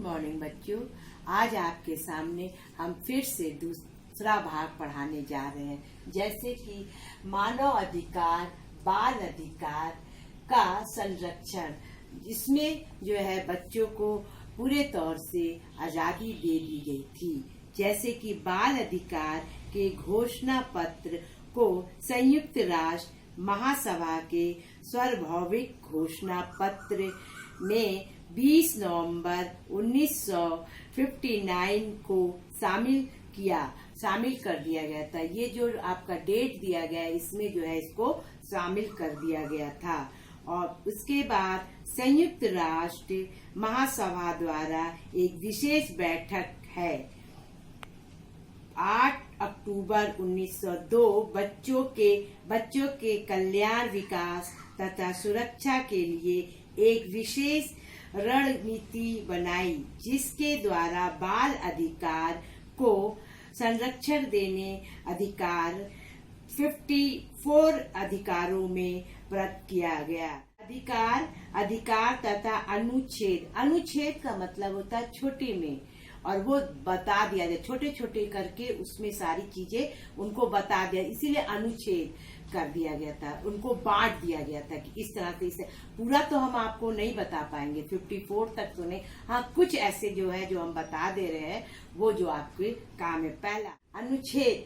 Morning बच्चों। आज आपके सामने हम फिर से दूसरा भाग पढ़ाने जा रहे हैं, जैसे कि मानव अधिकार, बाल अधिकार का संरक्षण। इसमें जो है बच्चों को पूरे तौर से आजादी दे दी गई थी, जैसे कि बाल अधिकार के घोषणा पत्र को संयुक्त राष्ट्र महासभा के सार्वभौमिक घोषणा पत्र में 20 नवंबर 1959 को शामिल कर दिया गया था। ये जो आपका डेट दिया गया है, इसमें जो है इसको शामिल कर दिया गया था। और उसके बाद संयुक्त राष्ट्र महासभा द्वारा एक विशेष बैठक है 8 अक्टूबर 1902 बच्चों के कल्याण, विकास तथा सुरक्षा के लिए एक विशेष रणनीति बनाई, जिसके द्वारा बाल अधिकार को संरक्षण देने अधिकार 54 अधिकारों में प्रकट किया गया। अधिकार तथा अनुच्छेद का मतलब होता है छोटे में, और वो बता दिया जाए छोटे छोटे करके, उसमें सारी चीजें उनको बता दिया, इसीलिए अनुच्छेद कर दिया गया था, उनको बांट दिया गया था कि इस तरह से। इसे पूरा तो हम आपको नहीं बता पाएंगे, 54 तक तो नहीं, हाँ कुछ ऐसे जो है जो हम बता दे रहे हैं, वो जो आपके काम है। पहला अनुच्छेद,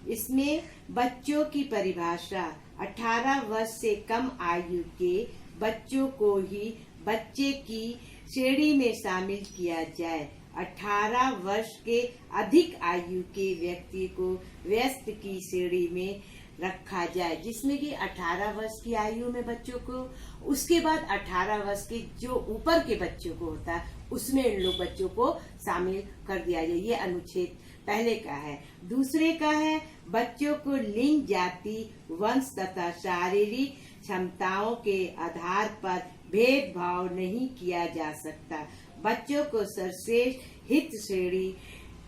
इसमें बच्चों की परिभाषा 18 वर्ष से कम आयु के बच्चों को ही बच्चे की श्रेणी में शामिल किया जाए। 18 वर्ष के अधिक आयु के व्यक्ति को वयस्क की श्रेणी में रखा जाए, जिसमें कि 18 वर्ष की आयु में बच्चों को, उसके बाद 18 वर्ष के जो ऊपर के बच्चों को होता है, उसमें इन लोग बच्चों को शामिल कर दिया जाए। ये अनुच्छेद पहले का है। दूसरे का है बच्चों को लिंग, जाति, वंश तथा शारीरिक क्षमताओं के आधार पर भेदभाव नहीं किया जा सकता। बच्चों को सर्वश्रेष्ठ हित श्रेणी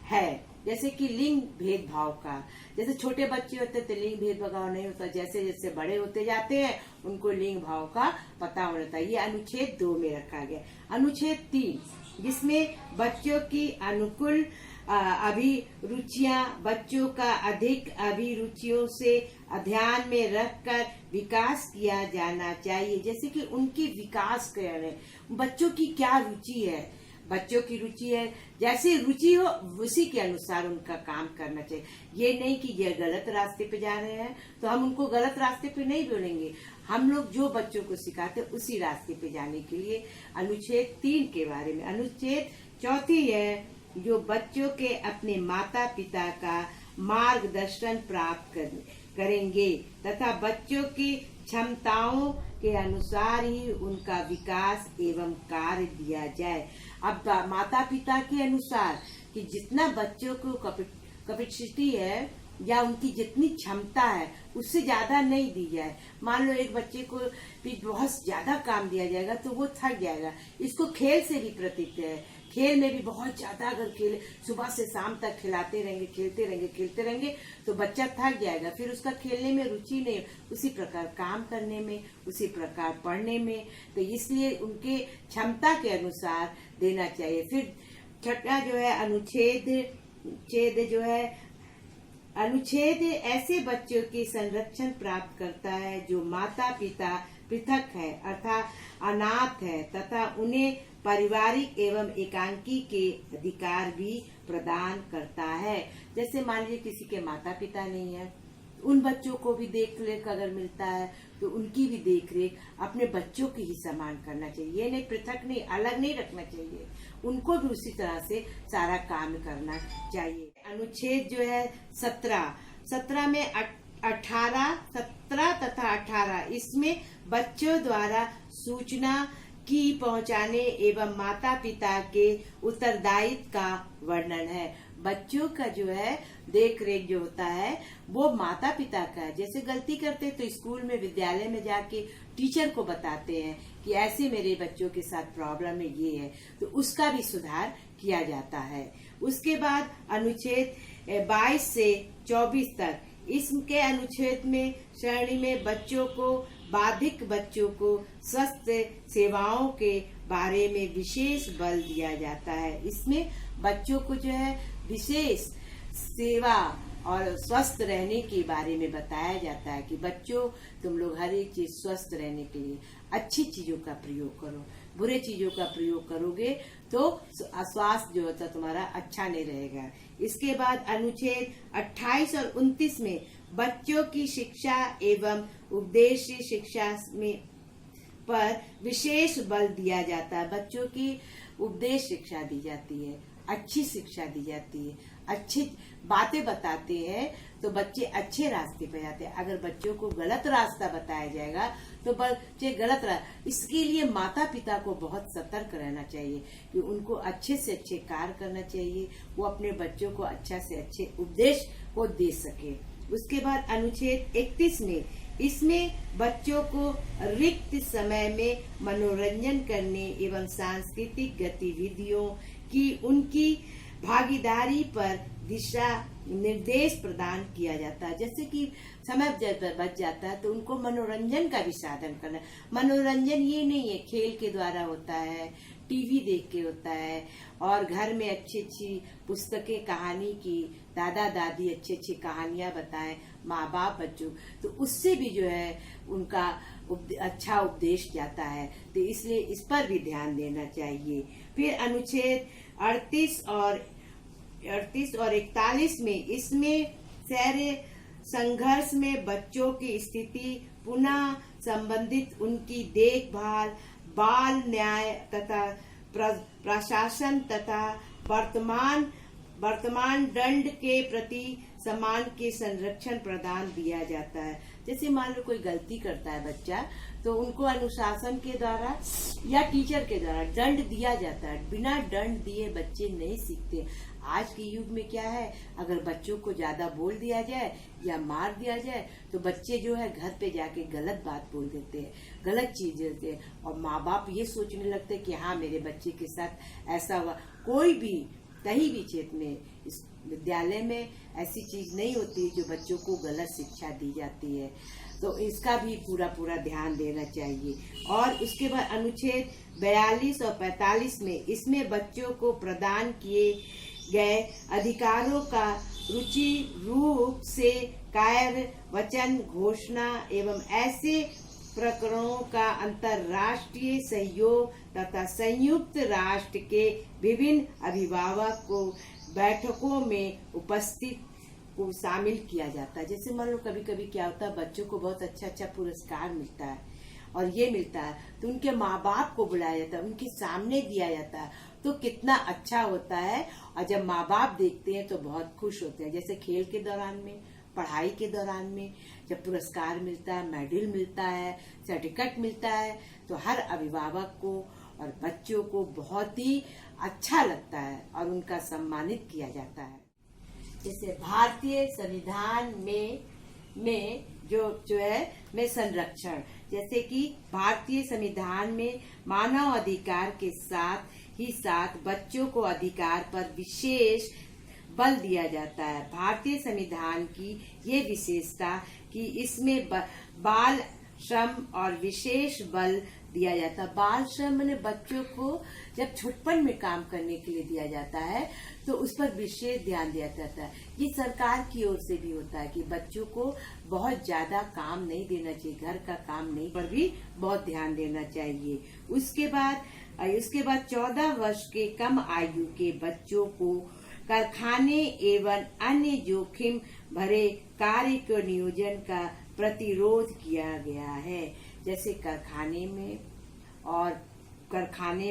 है, जैसे कि लिंग भेदभाव का, जैसे छोटे बच्चे होते तो लिंग भेदभाव नहीं होता, जैसे जैसे बड़े होते जाते हैं उनको लिंग भाव का पता होता है। ये अनुच्छेद 2 में रखा गया। अनुच्छेद 3, जिसमें बच्चों की अनुकूल अभिरुचियां, बच्चों का अधिक अभिरुचियों से ध्यान में रखकर विकास किया जाना चाहिए, जैसे कि उनकी विकास करें, बच्चों की क्या रुचि है, बच्चों की रुचि है, जैसे रुचि हो उसी के अनुसार उनका काम करना चाहिए। ये नहीं कि ये गलत रास्ते पे जा रहे हैं तो हम उनको गलत रास्ते पे नहीं बोलेंगे, हम लोग जो बच्चों को सिखाते उसी रास्ते पे जाने के लिए। अनुच्छेद 3 के बारे में। अनुच्छेद 4 है जो बच्चों के अपने माता पिता का मार्गदर्शन प्राप्त करेंगे तथा बच्चों की क्षमताओं के अनुसार ही उनका विकास एवं कार्य दिया जाए। अब माता पिता के अनुसार कि जितना बच्चों को कैपेसिटी है या उनकी जितनी क्षमता है उससे ज्यादा नहीं दी जाए। मान लो एक बच्चे को भी बहुत ज्यादा काम दिया जाएगा तो वो थक जाएगा। इसको खेल से भी प्रतीक है, खेल में भी बहुत ज्यादा अगर खेल सुबह से शाम तक खिलाते रहेंगे, खेलते रहेंगे तो बच्चा थक जाएगा, फिर उसका खेलने में रुचि नहीं, उसी प्रकार काम करने में, उसी प्रकार पढ़ने में, तो इसलिए उनके क्षमता के अनुसार देना चाहिए। फिर छठा जो है अनुच्छेद ऐसे बच्चों के संरक्षण प्राप्त करता है जो माता पिता पृथक है अर्थात अनाथ है तथा उन्हें पारिवारिक एवं एकांकी के अधिकार भी प्रदान करता है। जैसे मान लीजिए किसी के माता पिता नहीं है, उन बच्चों को भी देख रेख अगर मिलता है तो उनकी भी देख रेख अपने बच्चों की ही समान करना चाहिए। ये नहीं पृथक नहीं, अलग नहीं रखना चाहिए, उनको भी उसी तरह से सारा काम करना चाहिए। अनुच्छेद जो है 17 में 17 तथा 18, इसमें बच्चों द्वारा सूचना की पहुंचाने एवं माता पिता के उत्तरदायित्व का वर्णन है। बच्चों का जो है देख रेख जो होता है वो माता पिता का है। जैसे गलती करते तो स्कूल में, विद्यालय में जाके टीचर को बताते हैं कि ऐसे मेरे बच्चों के साथ प्रॉब्लम है, ये है, तो उसका भी सुधार किया जाता है। उसके बाद अनुच्छेद 22 से 24 तक, इसके अनुच्छेद में श्रेणी में बच्चों को बाधिक बच्चों को स्वास्थ्य सेवाओं के बारे में विशेष बल दिया जाता है। इसमें बच्चों को जो है विशेष सेवा और स्वस्थ रहने के बारे में बताया जाता है कि बच्चों तुम लोग हर एक चीज स्वस्थ रहने के लिए अच्छी चीजों का प्रयोग करो, बुरे चीजों का प्रयोग करोगे तो स्वास्थ्य जो होता तुम्हारा अच्छा नहीं रहेगा। इसके बाद अनुच्छेद 28 और 29 में बच्चों की शिक्षा एवं उपदेश शिक्षा में पर विशेष बल दिया जाता है। बच्चों की उपदेश शिक्षा दी जाती है, अच्छी शिक्षा दी जाती है, अच्छी बातें बताते हैं तो बच्चे अच्छे रास्ते पे जाते हैं। अगर बच्चों को गलत रास्ता बताया जाएगा तो बच्चे गलत इसके लिए माता पिता को बहुत सतर्क रहना चाहिए कि उनको अच्छे से अच्छे कार्य करना चाहिए, वो अपने बच्चों को अच्छा से अच्छे उपदेश को दे सके। उसके बाद अनुच्छेद 31 में इसमें बच्चों को रिक्त समय में मनोरंजन करने एवं सांस्कृतिक गतिविधियों की उनकी भागीदारी पर दिशा निर्देश प्रदान किया जाता है। जैसे कि समय बच जाता है तो उनको मनोरंजन का भी साधन करना। मनोरंजन ये नहीं है खेल के द्वारा होता है, टीवी देख के होता है, और घर में अच्छी अच्छी पुस्तकें कहानी की दादा दादी अच्छी अच्छी कहानियां बताएं माँ बाप बच्चों, तो उससे भी जो है उनका अच्छा उपदेश जाता है। तो इसलिए इस पर भी ध्यान देना चाहिए। फिर अनुच्छेद 38 और 41 में इसमें शहरी संघर्ष में बच्चों की स्थिति पुनः संबंधित उनकी देखभाल, बाल न्याय तथा प्रशासन तथा वर्तमान दंड के प्रति सम्मान के संरक्षण प्रदान दिया जाता है। जैसे मान लो कोई गलती करता है बच्चा तो उनको अनुशासन के द्वारा या टीचर के द्वारा दंड दिया जाता है। बिना दंड दिए बच्चे नहीं सीखते। आज के युग में क्या है, अगर बच्चों को ज्यादा बोल दिया जाए या मार दिया जाए तो बच्चे जो है घर पे जाके गलत बात बोल देते हैं, गलत चीज देते हैं, और माँ बाप ये सोचने लगते हैं कि हाँ मेरे बच्चे के साथ ऐसा हुआ। कोई भी कहीं भी क्षेत्र में इस विद्यालय में ऐसी चीज नहीं होती जो बच्चों को गलत शिक्षा दी जाती है। तो इसका भी पूरा ध्यान देना चाहिए। और उसके बाद अनुच्छेद 42 और 45 में इसमें बच्चों को प्रदान किए गए अधिकारों का रुचि रूप से कार्य वचन घोषणा एवं ऐसे प्रकरणों का अंतर्राष्ट्रीय सहयोग तथा संयुक्त राष्ट्र के विभिन्न अभिभावक को बैठकों में उपस्थित को शामिल किया जाता है। जैसे मान लो कभी कभी क्या होता है, बच्चों को बहुत अच्छा पुरस्कार मिलता है और ये मिलता है तो उनके माँ बाप को बुलाया जाता है, उनके सामने दिया जाता है, तो कितना अच्छा होता है। और जब माँ बाप देखते हैं तो बहुत खुश होते हैं। जैसे खेल के दौरान में, पढ़ाई के दौरान में जब पुरस्कार मिलता है, मेडल मिलता है, सर्टिफिकेट मिलता है, तो हर अभिभावक को और बच्चों को बहुत ही अच्छा लगता है और उनका सम्मानित किया जाता है। जैसे भारतीय संविधान में जो है में संरक्षण, जैसे कि भारतीय संविधान में मानव अधिकार के साथ ही साथ बच्चों को अधिकार पर विशेष बल दिया जाता है। भारतीय संविधान की ये विशेषता कि इसमें बाल श्रम और विशेष बल दिया जाता है। बाल श्रम माने बच्चों को जब छुटपन में काम करने के लिए दिया जाता है तो उस पर विशेष ध्यान दिया जाता है। ये सरकार की ओर से भी होता है कि बच्चों को बहुत ज्यादा काम नहीं देना चाहिए, घर का काम नहीं, पर भी बहुत ध्यान देना चाहिए। उसके बाद 14 वर्ष के कम आयु के बच्चों को कारखाने एवं अन्य जोखिम भरे कार्य के नियोजन का प्रतिरोध किया गया है। जैसे कारखाने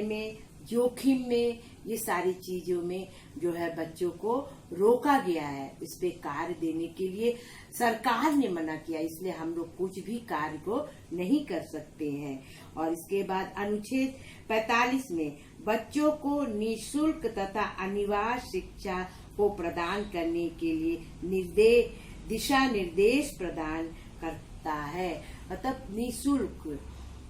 में जोखिम में ये सारी चीजों में जो है बच्चों को रोका गया है। इस पे कार्य देने के लिए सरकार ने मना किया, इसलिए हम लोग कुछ भी कार्य को नहीं कर सकते हैं। और इसके बाद अनुच्छेद 45 में बच्चों को निःशुल्क तथा अनिवार्य शिक्षा को प्रदान करने के लिए दिशा निर्देश प्रदान करता है। मतलब निःशुल्क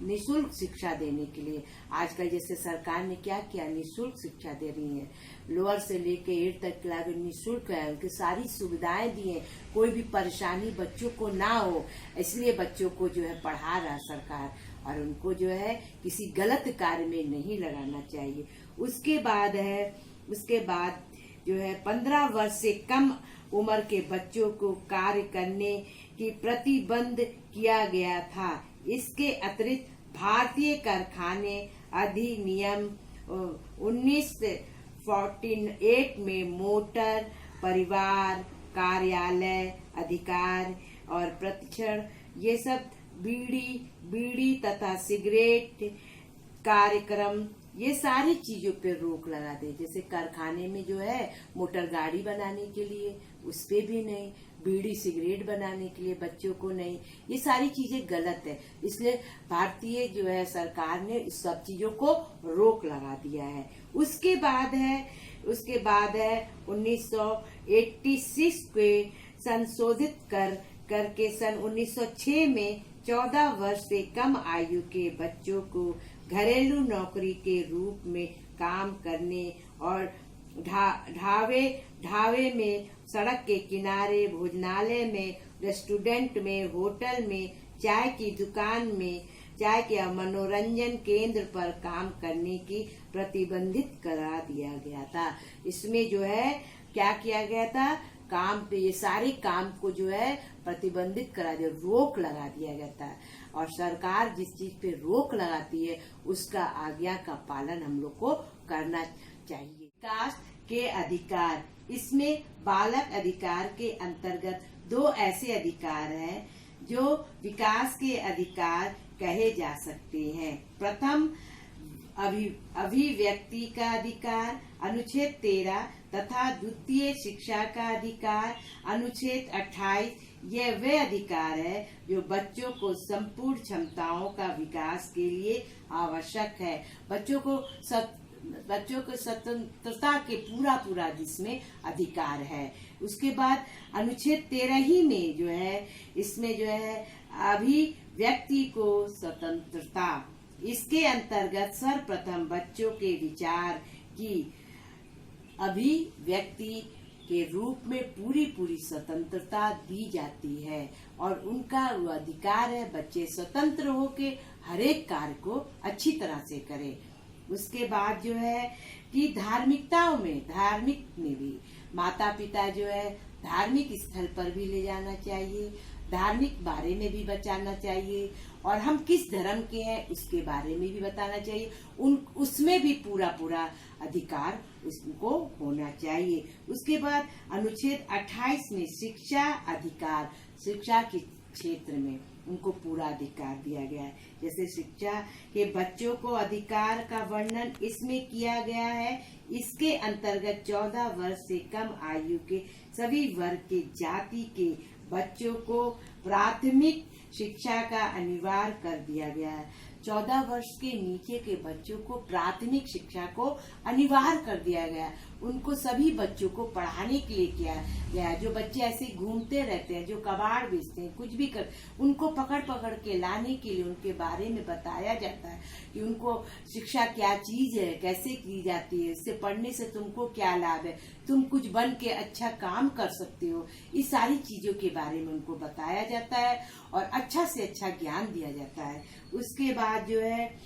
निशुल्क शिक्षा देने के लिए। आजकल जैसे सरकार ने क्या किया, निशुल्क शिक्षा दे रही है, लोअर से लेके 8 तक क्लास निशुल्क है, उनकी सारी सुविधाएं दी है, कोई भी परेशानी बच्चों को ना हो, इसलिए बच्चों को जो है पढ़ा रहा सरकार, और उनको जो है किसी गलत कार्य में नहीं लगाना चाहिए। उसके बाद जो है 15 वर्ष से कम उम्र के बच्चों को कार्य करने की प्रतिबंध किया गया था। इसके अतिरिक्त भारतीय कारखाने अधिनियम 1948 में मोटर परिवार कार्यालय अधिकार और प्रतिक्षण ये सब बीड़ी तथा सिगरेट कार्यक्रम ये सारी चीजों पे रोक लगा दे। जैसे कारखाने में जो है मोटर गाड़ी बनाने के लिए उस पे भी नहीं, बीड़ी सिगरेट बनाने के लिए बच्चों को नहीं, ये सारी चीजें गलत है। इसलिए भारतीय जो है सरकार ने इस सब चीजों को रोक लगा दिया है। उसके बाद है 1986 के संशोधित करके सन 1906 में 14 वर्ष से कम आयु के बच्चों को घरेलू नौकरी के रूप में काम करने और ढाबे में, सड़क के किनारे, भोजनालय में, रेस्टोरेंट में, होटल में, चाय की दुकान में, चाय के मनोरंजन केंद्र पर काम करने की प्रतिबंधित करा दिया गया था। इसमें जो है क्या किया गया था, काम पे ये सारे काम को जो है प्रतिबंधित करा दिया, रोक लगा दिया गया था। और सरकार जिस चीज पे रोक लगाती है उसका आज्ञा का पालन हम लोग को करना चाहिए। विकास के अधिकार, इसमें बालक अधिकार के अंतर्गत 2 ऐसे अधिकार हैं जो विकास के अधिकार कहे जा सकते हैं। प्रथम अभिव्यक्ति का अधिकार अनुच्छेद 13 तथा द्वितीय शिक्षा का अधिकार अनुच्छेद 28। यह वे अधिकार है जो बच्चों को संपूर्ण क्षमताओं का विकास के लिए आवश्यक है। बच्चों को स्वतंत्रता के पूरा जिसमें अधिकार है। उसके बाद अनुच्छेद 13 ही में जो है, इसमें जो है अभिव्यक्ति को स्वतंत्रता, इसके अंतर्गत सर्वप्रथम बच्चों के विचार की अभिव्यक्ति के रूप में पूरी स्वतंत्रता दी जाती है और उनका वो अधिकार है बच्चे स्वतंत्र होके हर एक कार्य को अच्छी तरह से करें। उसके बाद जो है कि धार्मिक में भी माता पिता जो है धार्मिक स्थल पर भी ले जाना चाहिए, धार्मिक बारे में भी बचाना चाहिए, और हम किस धर्म के हैं उसके बारे में भी बताना चाहिए। उसमें भी पूरा अधिकार उसको होना चाहिए। उसके बाद अनुच्छेद 28 में शिक्षा अधिकार, शिक्षा के क्षेत्र में उनको पूरा अधिकार दिया गया है। जैसे शिक्षा के बच्चों को अधिकार का वर्णन इसमें किया गया है। इसके अंतर्गत 14 वर्ष से कम आयु के सभी वर्ग के जाति के बच्चों को प्राथमिक शिक्षा का अनिवार्य कर दिया गया है। 14 वर्ष के नीचे के बच्चों को प्राथमिक शिक्षा को अनिवार्य कर दिया गया। उनको सभी बच्चों को पढ़ाने के लिए किया गया। जो बच्चे ऐसे घूमते रहते हैं, जो कबाड़ बेचते हैं, कुछ भी कर, उनको पकड़ के लाने के लिए उनके बारे में बताया जाता है कि उनको शिक्षा क्या चीज है, कैसे की जाती है, इससे पढ़ने से तुमको क्या लाभ है, तुम कुछ बन के अच्छा काम कर सकते हो। इस सारी चीजों के बारे में उनको बताया जाता है और अच्छा से अच्छा ज्ञान दिया जाता है। उसके बाद जो है,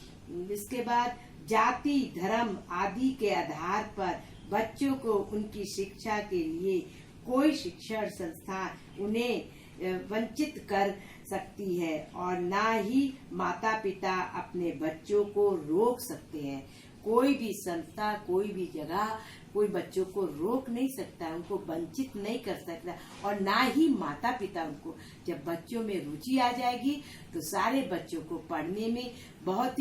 इसके बाद जाति, धर्म आदि के आधार पर बच्चों को उनकी शिक्षा के लिए कोई शिक्षण संस्थान उन्हें वंचित कर सकती है और ना ही माता पिता अपने बच्चों को रोक सकते हैं। कोई भी संस्था, कोई भी जगह कोई बच्चों को रोक नहीं सकता, उनको वंचित नहीं कर सकता, और ना ही माता पिता उनको। जब बच्चों में रुचि आ जाएगी तो सारे बच्चों को पढ़ने में बहुत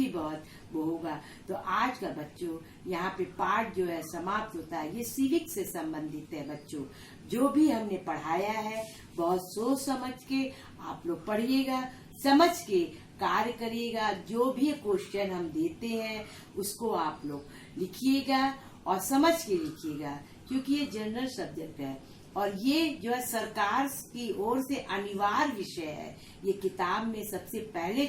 वो होगा। तो आज का बच्चों यहाँ पे पाठ जो है समाप्त होता है। ये सिविक से संबंधित है। बच्चों जो भी हमने पढ़ाया है बहुत सोच समझ के आप लोग पढ़िएगा, समझ के कार्य करिएगा। जो भी क्वेश्चन हम देते हैं उसको आप लोग लिखिएगा और समझ के लिखिएगा, क्योंकि ये जनरल सब्जेक्ट है और ये जो है सरकार की ओर से अनिवार्य विषय है। ये किताब में सबसे पहले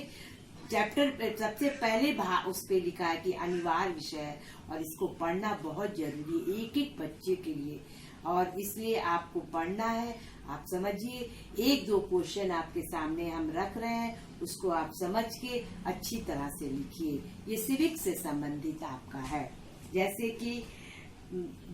चैप्टर सबसे पहले उस पे लिखा है कि अनिवार्य विषय है और इसको पढ़ना बहुत जरूरी है एक एक बच्चे के लिए, और इसलिए आपको पढ़ना है। आप समझिए, एक दो क्वेश्चन आपके सामने हम रख रहे हैं, उसको आप समझ के अच्छी तरह से लिखिए। ये सिविक्स से संबंधित आपका है। जैसे कि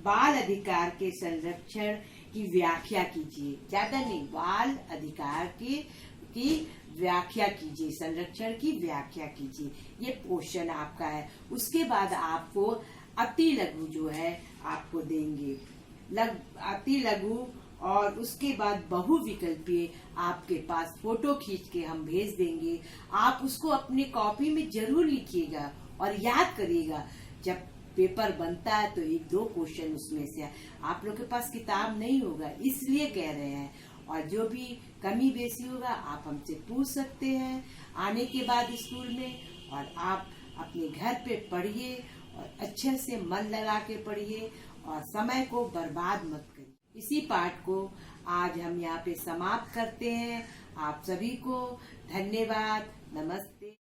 बाल अधिकार के संरक्षण की व्याख्या कीजिए, ज्यादा नहीं, बाल अधिकार की व्याख्या कीजिए, संरक्षण की व्याख्या कीजिए, ये क्वेश्चन आपका है। उसके बाद आपको अति लघु जो है आपको देंगे, अति लघु, और उसके बाद बहुविकल्पीय आपके पास फोटो खींच के हम भेज देंगे। आप उसको अपनी कॉपी में जरूर लिखिएगा और याद करिएगा। जब पेपर बनता है तो एक दो क्वेश्चन उसमें से, आप लोग के पास किताब नहीं होगा इसलिए कह रहे हैं, और जो भी कमी बेसी होगा आप हमसे पूछ सकते हैं आने के बाद स्कूल में। और आप अपने घर पे पढ़िए और अच्छे से मन लगा के पढ़िए और समय को बर्बाद मत करिए। इसी पाठ को आज हम यहाँ पे समाप्त करते हैं। आप सभी को धन्यवाद, नमस्ते।